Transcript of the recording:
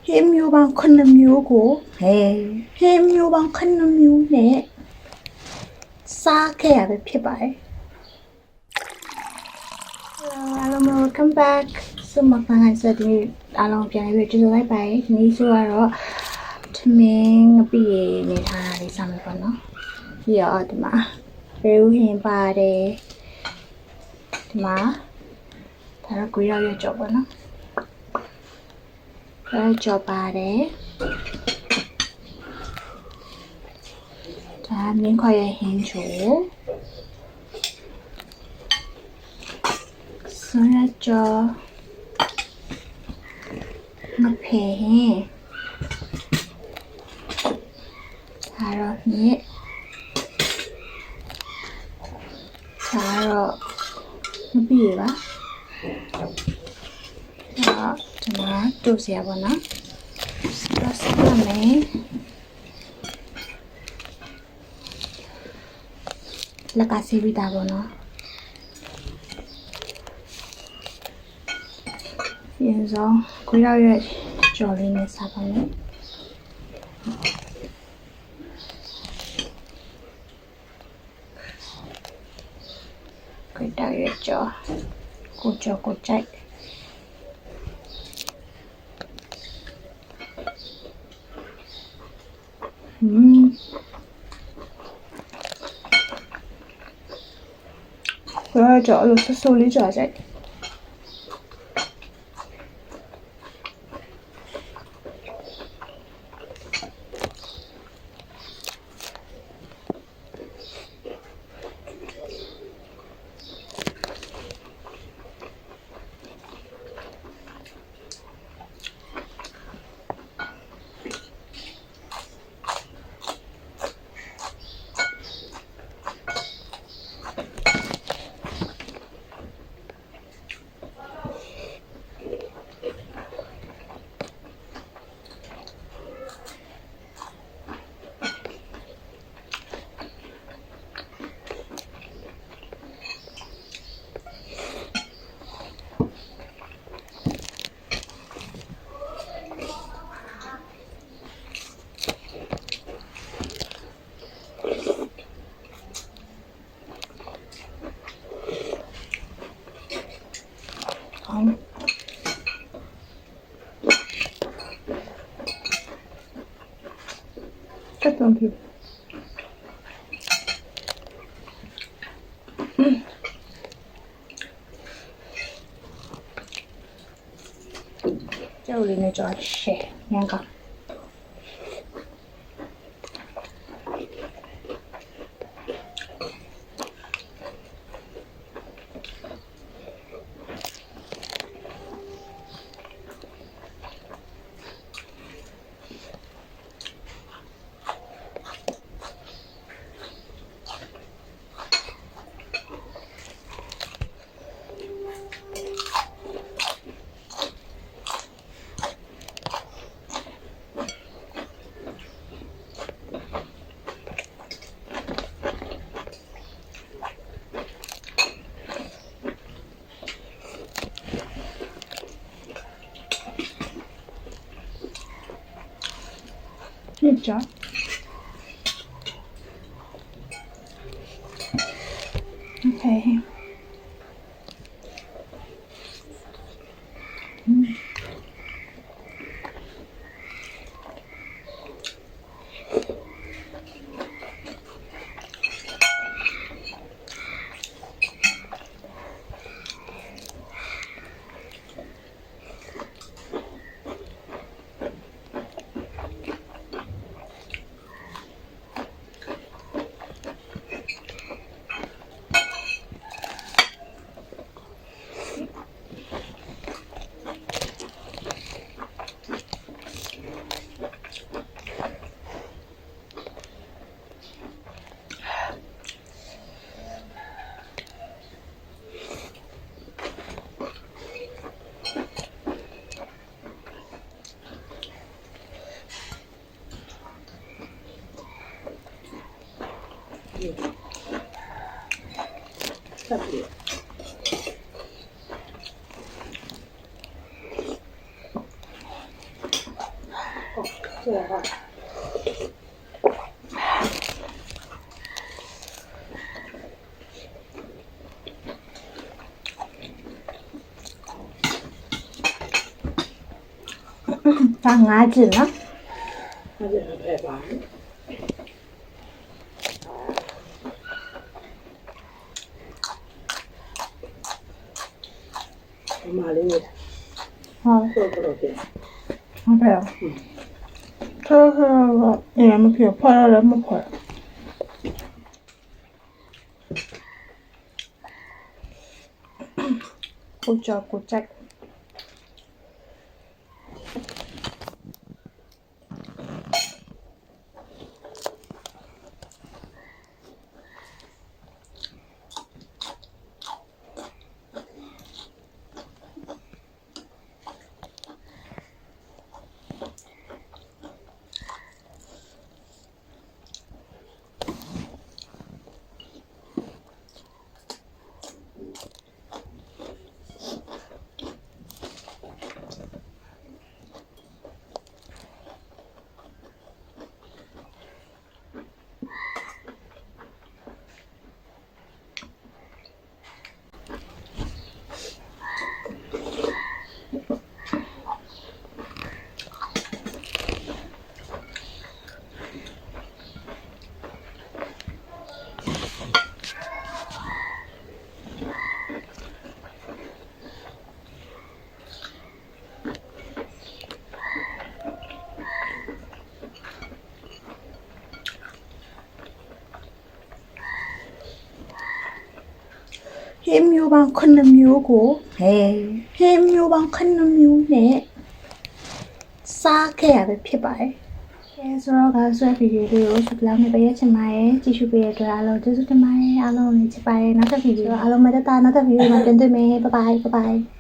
မျိုးပေါင်း9မျိုးကိုဟဲမျိုးပေါင်း9မျိုးနဲ့စားခဲ့ရပဲဖြစ်ပါတယ် Hello welcome back ဆုမပန်းလိုက်စတဲ့အားလုံးပြန်ပြီးကြိုဆိုလိုက်ပါတယ်ဒီနေ့ဆိုတော့ထမင်းငပိရနေထားတာလေးစမယ်ပေါ့နော်ပြီးတော့ဒီမှာဘေးဦးဟင်ပါတယ်ဒီမှာဒါတော့ကိုရောက်ရကြောပေါ့နော်ဒါကြောပါတယ်ဒါမြင်းခွာရဟင်းချိုဆွရကြောငဖေဟင်းဒါတော့မြစ်ဒါတော့မပြီးရပါဒီမှာတူစရာပေါ့နော်ဆက်စပ်မယ်လက်ကစီပြီးတာပေါ့နော်ရင်ဆုံးကိုရောက်ရဲ့ကြော်လေးနဲ့စားပါမယ်ကိုရောက်ရဲ့ကြော်ကိုကြော်ကိုကြိုက်ကိုရောက်ကြော်လို့ဆူလေးကြော်ကြိုက်Thank you. 这里呢叫谁？两个。진짜? 오케이. ဒါ5ကျင်နော် ဟုတ်တယ်ပဲပါမလေးနဲ့ ဟုတ် ဆိုတော့ပြန် ဟုတ်တယ်ထောက်တော့အေးမဖြစ်ဖွာလည်းမဖွာကိုကြောက်ကိုကြက်ဟင်းမျိုးပေါင်း9မျိုးကိုဟင်းမျိုးပေါင်း9မျိုးနဲ့စားခဲ့ရပဲဖြစ်ပါတယ်။ဆိုတော့ဆွဲဗီဒီယိုလေးကိုစပလောင်းနဲ့ပြည့်ချင်ပါတယ်။ကြည့်ရှုပေးရတဲ့အတွက်အားလုံးကျေးဇူးတင်ပါတယ်။အားလုံးကိုချစ်ပါတယ်။နောက်ထပ်ဗီဒီယိုအားလုံးမတတာနောက်ထပ်ဗီဒီယိုမှာပြန်တွေ့မယ်။ Bye bye.